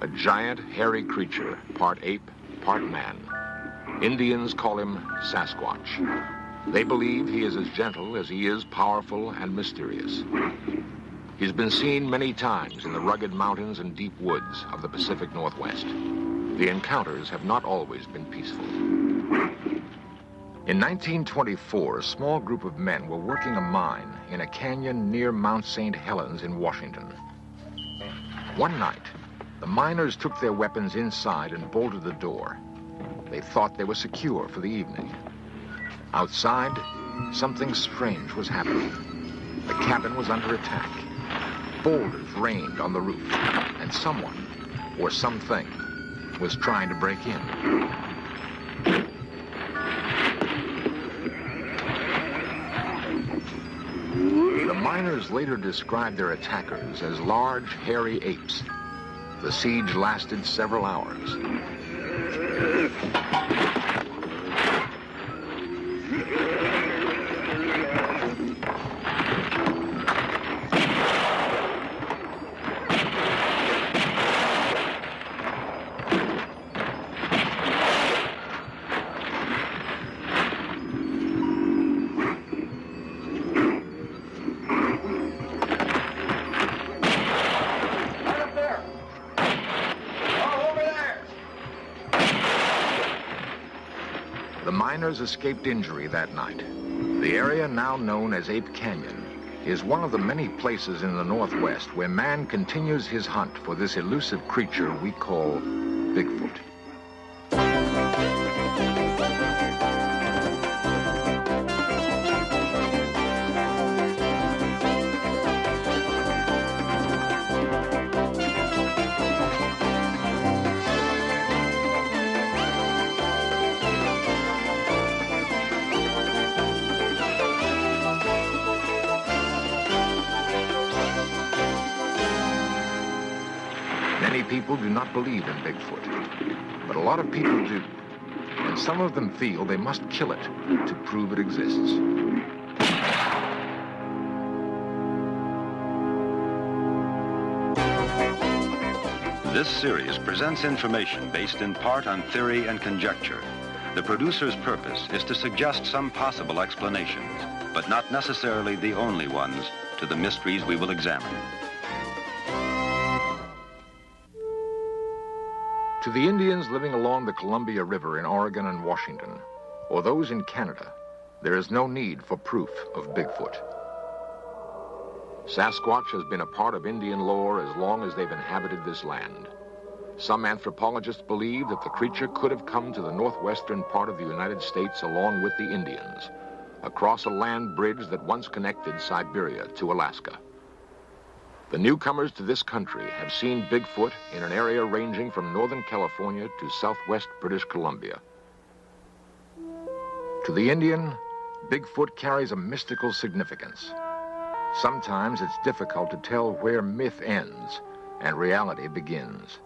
A giant, hairy creature, part ape, part man. Indians call him Sasquatch. They believe he is as gentle as he is powerful and mysterious. He's been seen many times in the rugged mountains and deep woods of the Pacific Northwest. The encounters have not always been peaceful. In 1924, a small group of men were working a mine in a canyon near Mount St. Helens in Washington. One night, the miners took their weapons inside and bolted the door. They thought they were secure for the evening. Outside, something strange was happening. The cabin was under attack. Boulders rained on the roof, and someone, or something, was trying to break in. The miners later described their attackers as large, hairy apes. The siege lasted several hours. The miners escaped injury that night. The area now known as Ape Canyon is one of the many places in the Northwest where man continues his hunt for this elusive creature we call Bigfoot. Many people do not believe in Bigfoot, but a lot of people do. And some of them feel they must kill it to prove it exists. This series presents information based in part on theory and conjecture. The producer's purpose is to suggest some possible explanations, but not necessarily the only ones, to the mysteries we will examine. To the Indians living along the Columbia River in Oregon and Washington, or those in Canada, there is no need for proof of Bigfoot. Sasquatch has been a part of Indian lore as long as they've inhabited this land. Some anthropologists believe that the creature could have come to the northwestern part of the United States along with the Indians, across a land bridge that once connected Siberia to Alaska. The newcomers to this country have seen Bigfoot in an area ranging from northern California to southwest British Columbia. To the Indian, Bigfoot carries a mystical significance. Sometimes it's difficult to tell where myth ends and reality begins.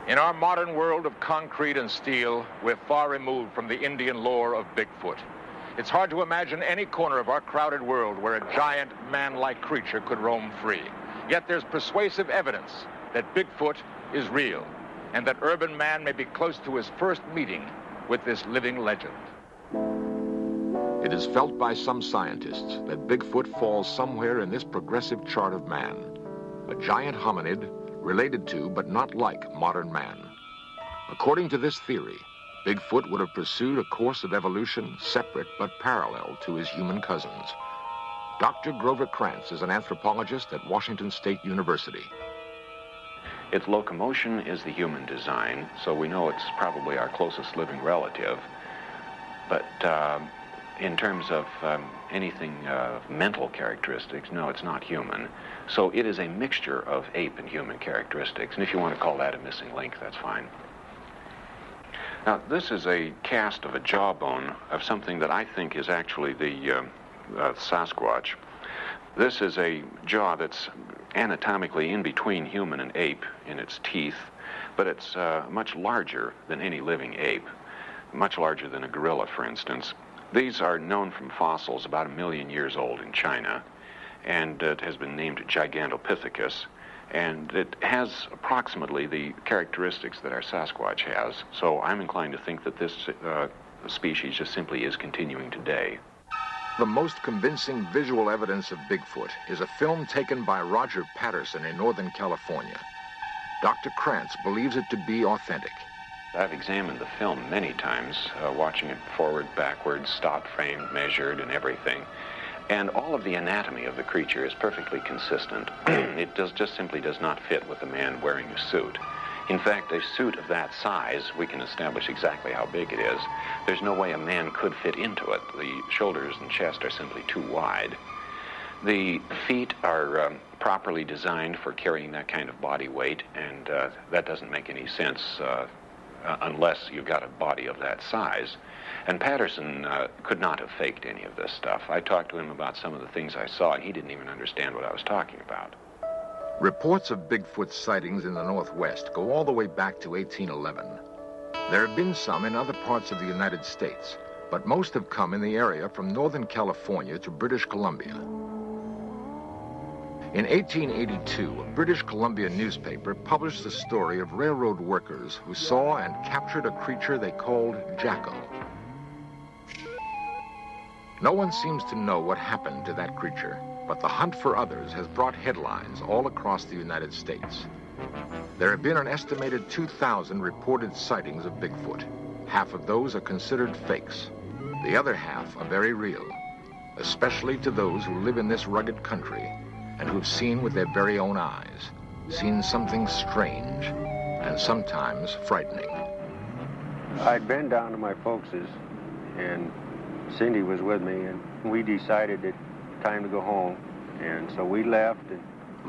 In our modern world of concrete and steel, we're far removed from the Indian lore of Bigfoot. It's hard to imagine any corner of our crowded world where a giant, man-like creature could roam free. Yet there's persuasive evidence that Bigfoot is real, and that urban man may be close to his first meeting with this living legend. It is felt by some scientists that Bigfoot falls somewhere in this progressive chart of man, a giant hominid related to but not like modern man. According to this theory, Bigfoot would have pursued a course of evolution separate but parallel to his human cousins. Dr. Grover Krantz is an anthropologist at Washington State University. Its locomotion is the human design, so we know it's probably our closest living relative. But in terms of anything mental characteristics, no, it's not human. So it is a mixture of ape and human characteristics. And if you want to call that a missing link, that's fine. Now, this is a cast of a jawbone of something that I think is actually the Sasquatch. This is a jaw that's anatomically in between human and ape in its teeth, but it's much larger than any living ape, much larger than a gorilla, for instance. These are known from fossils about 1 million years old in China, and it has been named Gigantopithecus, And it has approximately the characteristics that our Sasquatch has. So I'm inclined to think that this species just simply is continuing today. The most convincing visual evidence of Bigfoot is a film taken by Roger Patterson in Northern California. Dr. Krantz believes it to be authentic. I've examined the film many times, watching it forward, backwards, stop frame, measured, and everything. And all of the anatomy of the creature is perfectly consistent. It just simply does not fit with a man wearing a suit. In fact, a suit of that size, we can establish exactly how big it is. There's no way a man could fit into it. The shoulders and chest are simply too wide. The feet are properly designed for carrying that kind of body weight, and that doesn't make any sense unless you've got a body of that size. And Patterson could not have faked any of this stuff. I talked to him about some of the things I saw, and he didn't even understand what I was talking about. Reports of Bigfoot sightings in the Northwest go all the way back to 1811. There have been some in other parts of the United States, but most have come in the area from Northern California to British Columbia. In 1882, a British Columbia newspaper published the story of railroad workers who saw and captured a creature they called Jacko. No one seems to know what happened to that creature, but the hunt for others has brought headlines all across the United States. There have been an estimated 2,000 reported sightings of Bigfoot. Half of those are considered fakes. The other half are very real, especially to those who live in this rugged country and who've seen with their very own eyes, seen something strange and sometimes frightening. I'd been down to my folks's, and Cindy was with me, and we decided that time to go home, and so we left. And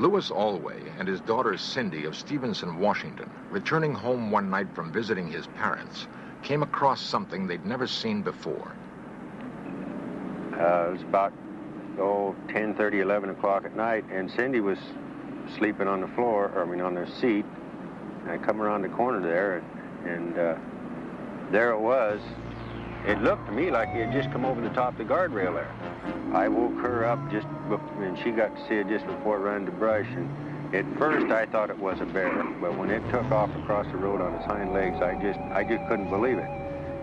Lewis Alway and his daughter Cindy of Stevenson, Washington, returning home one night from visiting his parents, came across something they'd never seen before. It was about 10:30, 11 o'clock at night, and Cindy was sleeping on the floor, on the seat. And I come around the corner there, and there it was. It looked to me like he had just come over the top of the guardrail there. I woke her up and she got to see it just before it ran to brush. And at first I thought it was a bear, but when it took off across the road on its hind legs, I just couldn't believe it.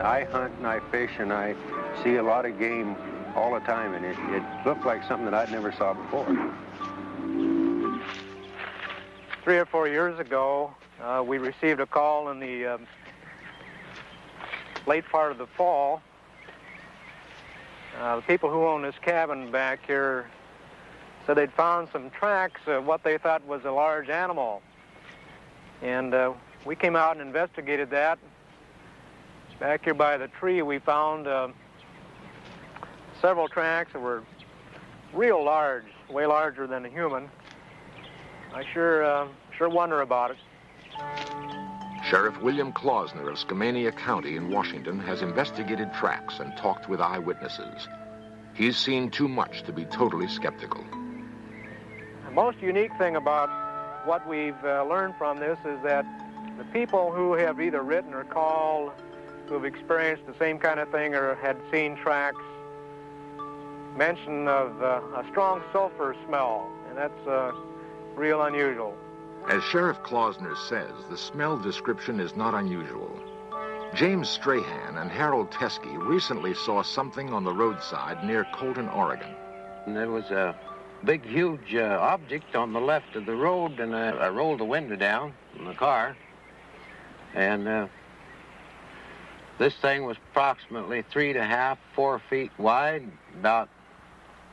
I hunt and I fish and I see a lot of game all the time, and it looked like something that I'd never saw before. 3 or 4 years ago, we received a call in the late part of the fall. The people who own this cabin back here said they'd found some tracks of what they thought was a large animal. And we came out and investigated that. Back here by the tree, we found several tracks that were real large, way larger than a human. I sure wonder about it. Sheriff William Klausner of Skamania County in Washington has investigated tracks and talked with eyewitnesses. He's seen too much to be totally skeptical. The most unique thing about what we've learned from this is that the people who have either written or called, who have experienced the same kind of thing or had seen tracks, mention of a strong sulfur smell, and that's real unusual. As Sheriff Klausner says, the smell description is not unusual. James Strahan and Harold Teskey recently saw something on the roadside near Colton, Oregon. And there was a big, huge object on the left of the road, and I rolled the window down in the car, and this thing was approximately 3.5, 4 feet wide, about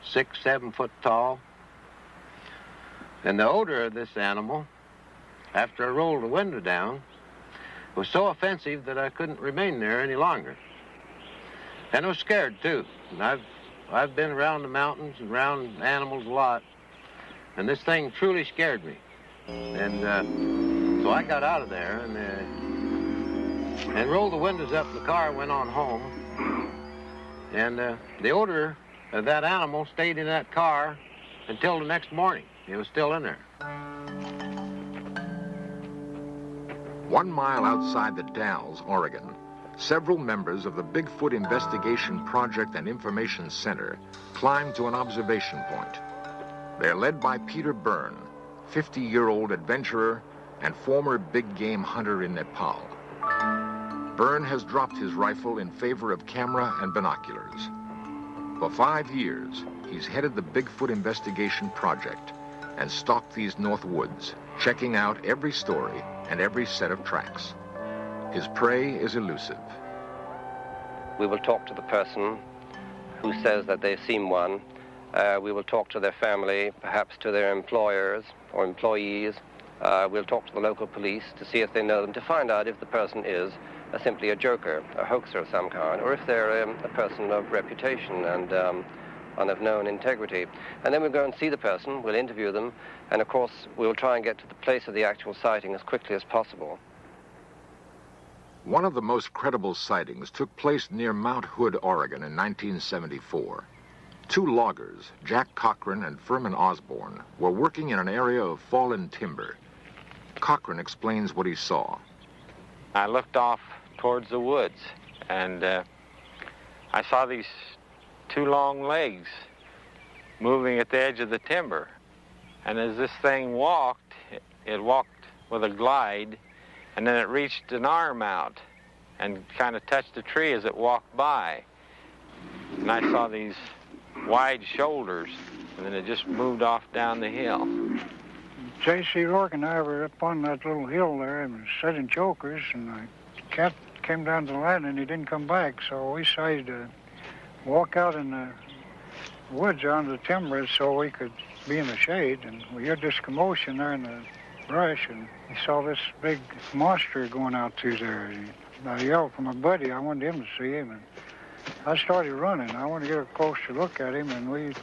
6, 7 foot tall. And the odor of this animal, after I rolled the window down, was so offensive that I couldn't remain there any longer. And I was scared, too. And I've been around the mountains and around animals a lot, and this thing truly scared me. And so I got out of there and rolled the windows up in the car and went on home. And the odor of that animal stayed in that car until the next morning. It was still in there. 1 mile outside the Dalles, Oregon, several members of the Bigfoot Investigation Project and Information Center climbed to an observation point. They're led by Peter Byrne, 50-year-old adventurer and former big game hunter in Nepal. Byrne has dropped his rifle in favor of camera and binoculars. For 5 years, he's headed the Bigfoot Investigation Project and stalked these North Woods, checking out every story and every set of tracks. His prey is elusive. We will talk to the person who says that they've seen one. We will talk to their family, perhaps to their employers or employees. We'll talk to the local police to see if they know them, to find out if the person is simply a joker, a hoaxer of some kind, or if they're a person of reputation and of known integrity. And then we'll go and see the person, we'll interview them, and of course we'll try and get to the place of the actual sighting as quickly as possible. One of the most credible sightings took place near Mount Hood, Oregon in 1974. 2 loggers, Jack Cochran and Furman Osborne, were working in an area of fallen timber. Cochran explains what he saw. I looked off towards the woods, and I saw these 2 long legs moving at the edge of the timber. And as this thing walked, it walked with a glide, and then it reached an arm out and kind of touched the tree as it walked by. And I saw these wide shoulders, and then it just moved off down the hill. J.C. Rourke and I were up on that little hill there and setting chokers, and the cat came down to the line and he didn't come back, so we decided to walk out in the woods on the timber so we could be in the shade, and we heard this commotion there in the brush, and we saw this big monster going out through there. And I yelled for my buddy. I wanted him to see him, and I started running. I wanted to get a closer look at him, and we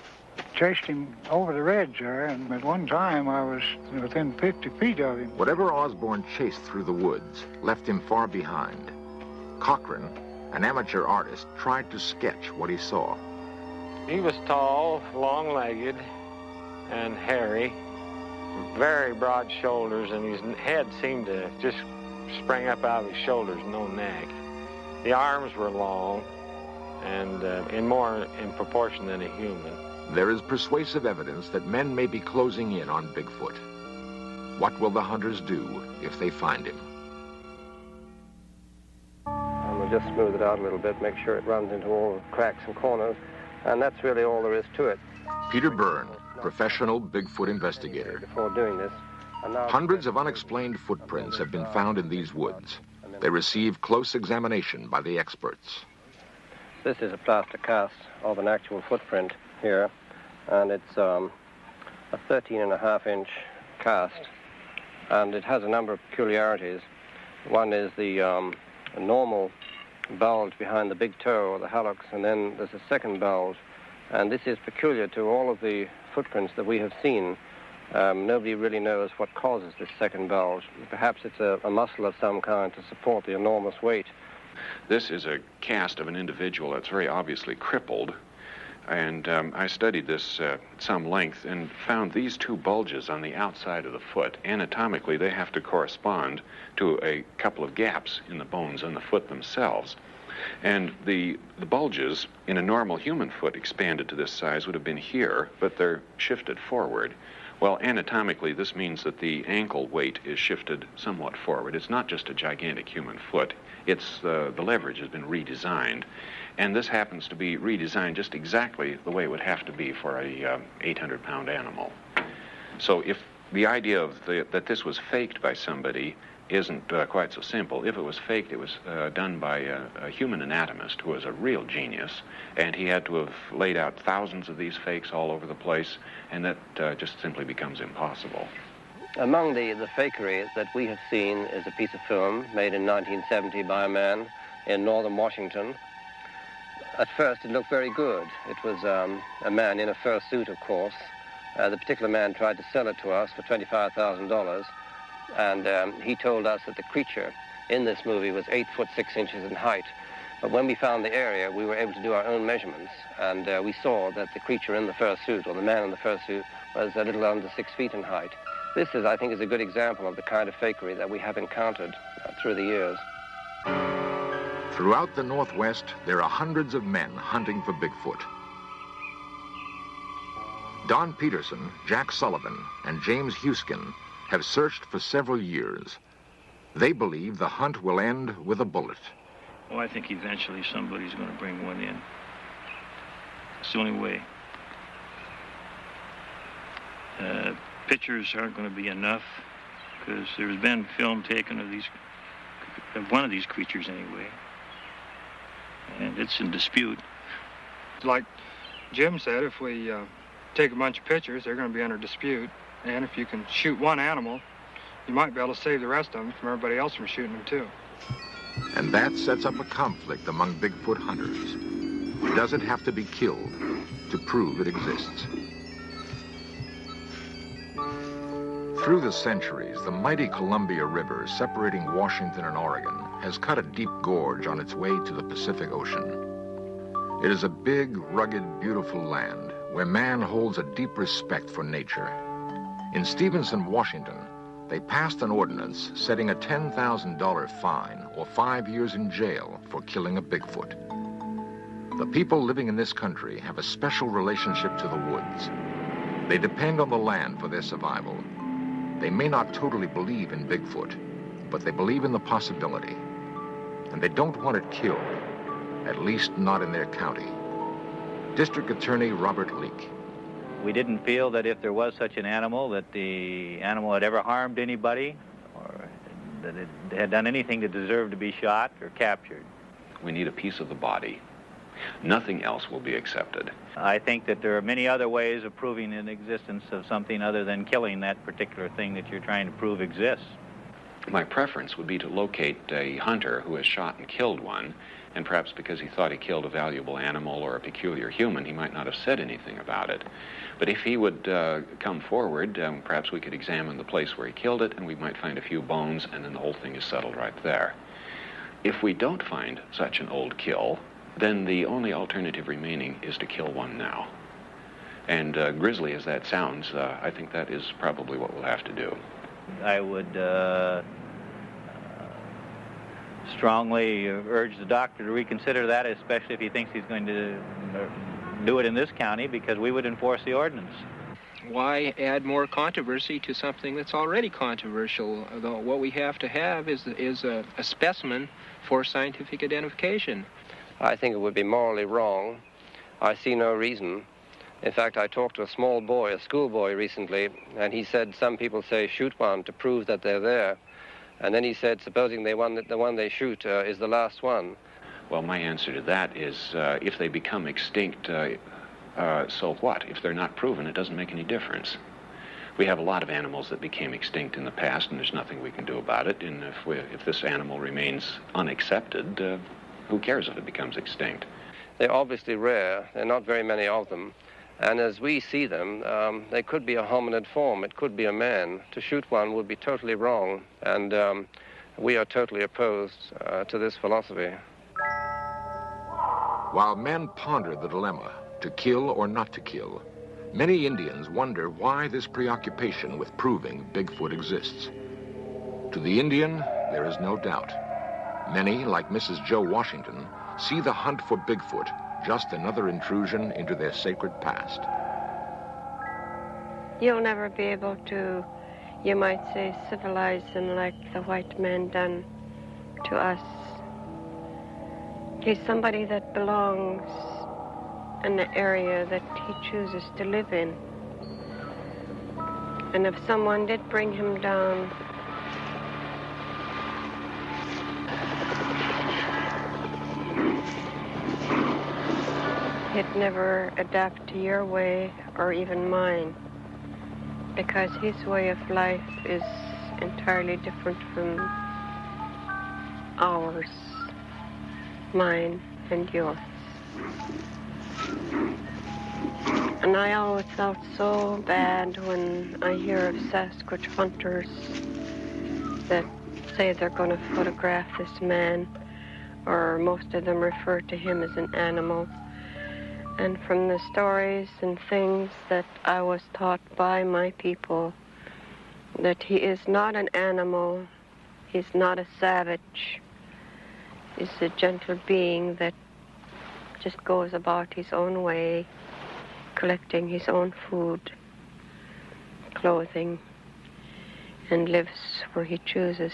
chased him over the ridge there, and at one time I was within 50 feet of him. Whatever Osborne chased through the woods left him far behind. Cochran, an amateur artist, tried to sketch what he saw. He was tall, long-legged, and hairy, very broad shoulders, and his head seemed to just spring up out of his shoulders, no neck. The arms were long and more in proportion than a human. There is persuasive evidence that men may be closing in on Bigfoot. What will the hunters do if they find him? And we'll just smooth it out a little bit, make sure it runs into all the cracks and corners, and that's really all there is to it. Peter Byrne, professional Bigfoot investigator. Before doing this, Hundreds of unexplained footprints have been found in these woods. They receive close examination by the experts. This is a plaster cast of an actual footprint here, and it's a 13.5-inch cast, and it has a number of peculiarities. One is the normal bulge behind the big toe, or the hallux, and then there's a second bulge, and this is peculiar to all of the footprints that we have seen. Nobody really knows what causes this second bulge. Perhaps it's a muscle of some kind to support the enormous weight. This is a cast of an individual that's very obviously crippled, and I studied this at some length and found these 2 bulges on the outside of the foot. Anatomically, they have to correspond to a couple of gaps in the bones on the foot themselves. And the bulges in a normal human foot expanded to this size would have been here, but they're shifted forward. Well, anatomically, this means that the ankle weight is shifted somewhat forward. It's not just a gigantic human foot. It's the leverage has been redesigned. And this happens to be redesigned just exactly the way it would have to be for a 800-pound animal. So if the idea of that this was faked by somebody isn't quite so simple. If it was faked, it was done by a human anatomist who was a real genius, and he had to have laid out thousands of these fakes all over the place, and that just simply becomes impossible. Among the fakery that we have seen is a piece of film made in 1970 by a man in northern Washington. At first, it looked very good. It was a man in a fur suit, of course. The particular man tried to sell it to us for $25,000. And he told us that the creature in this movie was 8 foot 6 inches in height. But when we found the area, we were able to do our own measurements, and we saw that the creature in the fur suit, or the man in the fur suit, was a little under 6 feet in height. This is, I think, is a good example of the kind of fakery that we have encountered through the years. Throughout the Northwest, there are hundreds of men hunting for Bigfoot. Don Peterson, Jack Sullivan, and James Huskin have searched for several years. They believe the hunt will end with a bullet. Oh, I think eventually somebody's going to bring one in. It's the only way. Pictures aren't going to be enough because there's been film taken of one of these creatures anyway, and it's in dispute. Like Jim said, if we take a bunch of pictures, they're going to be under dispute, and if you can shoot one animal, you might be able to save the rest of them from everybody else from shooting them too. And that sets up a conflict among Bigfoot hunters. Does it have to be killed to prove it exists? Through the centuries, the mighty Columbia River separating Washington and Oregon has cut a deep gorge on its way to the Pacific Ocean. It is a big, rugged, beautiful land where man holds a deep respect for nature. In Stevenson, Washington, they passed an ordinance setting a $10,000 fine or 5 years in jail for killing a Bigfoot. The people living in this country have a special relationship to the woods. They depend on the land for their survival. They may not totally believe in Bigfoot, but they believe in the possibility. And they don't want it killed, at least not in their county. District Attorney Robert Leake. We didn't feel that if there was such an animal, that the animal had ever harmed anybody or that it had done anything to deserve to be shot or captured. We need a piece of the body. Nothing else will be accepted. I think that there are many other ways of proving the existence of something other than killing that particular thing that you're trying to prove exists. My preference would be to locate a hunter who has shot and killed one, and perhaps because he thought he killed a valuable animal or a peculiar human, he might not have said anything about it. But if he would come forward, perhaps we could examine the place where he killed it, and we might find a few bones, and then the whole thing is settled right there. If we don't find such an old kill, then the only alternative remaining is to kill one now. And grisly as that sounds, I think that is probably what we'll have to do. I would strongly urge the doctor to reconsider that, especially if he thinks he's going to do it in this county, because we would enforce the ordinance. Why add more controversy to something that's already controversial? Although what we have to have is a specimen for scientific identification. I think it would be morally wrong. I see no reason. In fact, I talked to a small boy, a schoolboy recently, and he said some people say shoot one to prove that they're there. And then he said, supposing the one they shoot is the last one. Well, my answer to that is if they become extinct, so what? If they're not proven, it doesn't make any difference. We have a lot of animals that became extinct in the past, and there's nothing we can do about it. And if this animal remains unaccepted, who cares if it becomes extinct? They're obviously rare. There are not very many of them. And as we see them, they could be a hominid form. It could be a man. To shoot one would be totally wrong. And we are totally opposed to this philosophy. While men ponder the dilemma, to kill or not to kill, many Indians wonder why this preoccupation with proving Bigfoot exists. To the Indian, there is no doubt. Many, like Mrs. Joe Washington, see the hunt for Bigfoot just another intrusion into their sacred past. You'll never be able to, you might say, civilize him like the white man done to us. He's somebody that belongs in the area that he chooses to live in. And if someone did bring him down, he'd never adapt to your way or even mine, because his way of life is entirely different from ours, mine and yours. And I always felt so bad when I hear of Sasquatch hunters that say they're going to photograph this man, or most of them refer to him as an animal. And from the stories and things that I was taught by my people, that he is not an animal, he's not a savage, he's a gentle being that just goes about his own way, collecting his own food, clothing, and lives where he chooses.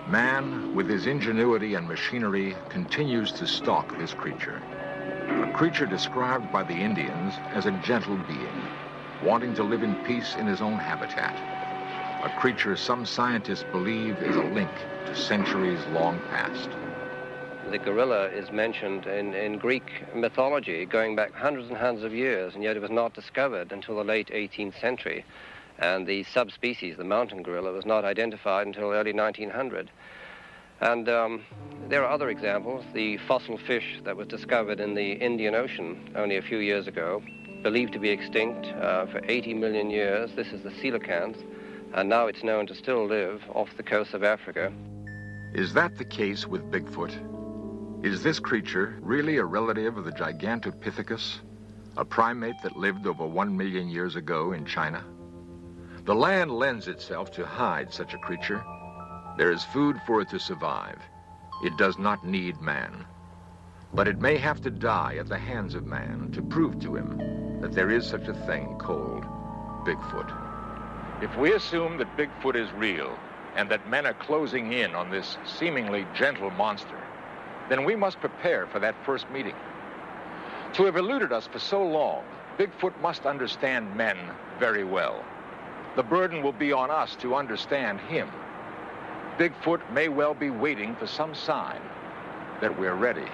Man, with his ingenuity and machinery, continues to stalk this creature. A creature described by the Indians as a gentle being, wanting to live in peace in his own habitat. A creature some scientists believe is a link to centuries long past. The gorilla is mentioned in Greek mythology going back hundreds and hundreds of years, and yet it was not discovered until the late 18th century. And the subspecies, the mountain gorilla, was not identified until early 1900. And there are other examples. The fossil fish that was discovered in the Indian Ocean only a few years ago, believed to be extinct for 80 million years. This is the coelacanth, and now it's known to still live off the coast of Africa. Is that the case with Bigfoot? Is this creature really a relative of the Gigantopithecus, a primate that lived over 1 million years ago in China? The land lends itself to hide such a creature. There is food for it to survive. It does not need man. But it may have to die at the hands of man to prove to him that there is such a thing called Bigfoot. If we assume that Bigfoot is real and that men are closing in on this seemingly gentle monster, then we must prepare for that first meeting. To have eluded us for so long, Bigfoot must understand men very well. The burden will be on us to understand him. Bigfoot may well be waiting for some sign that we're ready.